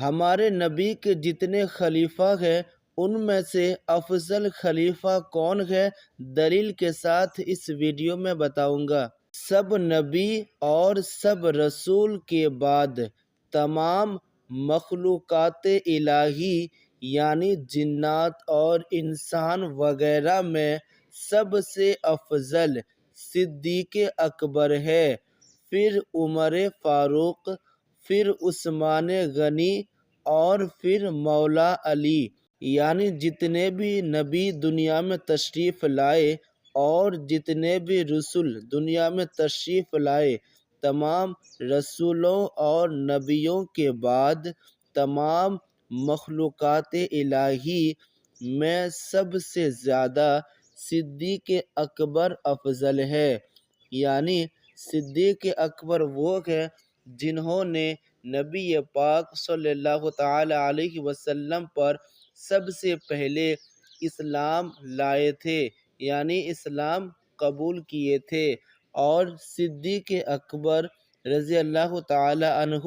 ہمارے نبی کے جتنے خلیفہ ہیں ان میں سے افضل خلیفہ کون ہے، دلیل کے ساتھ اس ویڈیو میں بتاؤں گا۔ سب نبی اور سب رسول کے بعد تمام مخلوقات الہی یعنی جنات اور انسان وغیرہ میں سب سے افضل صدیق اکبر ہے، پھر عمر فاروق، پھر عثمان غنی اور پھر مولا علی۔ یعنی جتنے بھی نبی دنیا میں تشریف لائے اور جتنے بھی رسول دنیا میں تشریف لائے، تمام رسولوں اور نبیوں کے بعد تمام مخلوقات الہی میں سب سے زیادہ صدیق اکبر افضل ہے۔ یعنی صدیق اکبر وہ ہے جنہوں نے نبی پاک صلی اللہ تعالی علیہ وسلم پر سب سے پہلے اسلام لائے تھے، یعنی اسلام قبول کیے تھے۔ اور صدیق اکبر رضی اللہ تعالی عنہ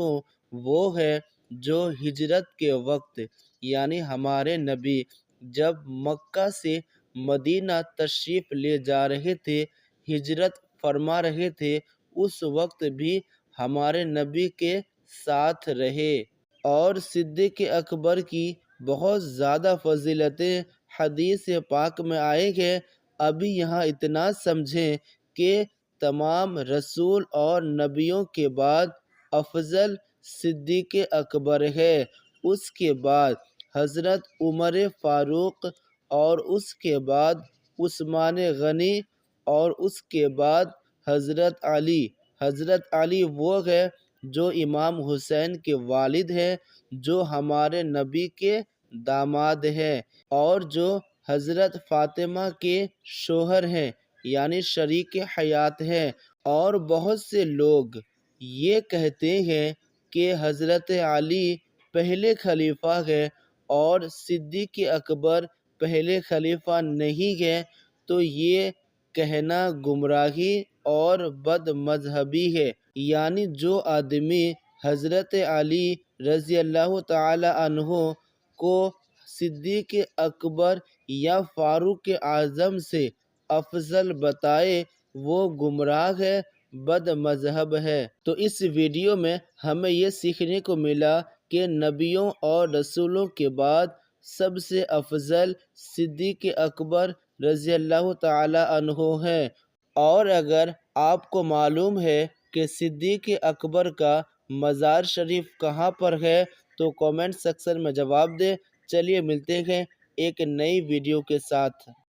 وہ ہے جو ہجرت کے وقت یعنی ہمارے نبی جب مکہ سے مدینہ تشریف لے جا رہے تھے، ہجرت فرما رہے تھے، اس وقت بھی ہمارے نبی کے ساتھ رہے۔ اور صدیق اکبر کی بہت زیادہ فضیلتیں حدیث پاک میں آئے ہیں۔ ابھی یہاں اتنا سمجھیں کہ تمام رسول اور نبیوں کے بعد افضل صدیق اکبر ہے، اس کے بعد حضرت عمر فاروق اور اس کے بعد عثمان غنی اور اس کے بعد حضرت علی۔ حضرت علی وہ ہے جو امام حسین کے والد ہیں، جو ہمارے نبی کے داماد ہیں اور جو حضرت فاطمہ کے شوہر ہیں یعنی شریک حیات ہیں۔ اور بہت سے لوگ یہ کہتے ہیں کہ حضرت علی پہلے خلیفہ ہے اور صدیق اکبر پہلے خلیفہ نہیں ہے، تو یہ کہنا گمراہی اور بد مذہبی ہے۔ یعنی جو آدمی حضرت علی رضی اللہ تعالی عنہ کو صدیق اکبر یا فاروق اعظم سے افضل بتائے وہ گمراہ ہے، بد مذہب ہے۔ تو اس ویڈیو میں ہمیں یہ سیکھنے کو ملا کہ نبیوں اور رسولوں کے بعد سب سے افضل صدیق اکبر رضی اللہ تعالی عنہ ہیں۔ اور اگر آپ کو معلوم ہے کہ صدیق اکبر کا مزار شریف کہاں پر ہے تو کامنٹ سیکشن میں جواب دیں۔ چلیے ملتے ہیں ایک نئی ویڈیو کے ساتھ۔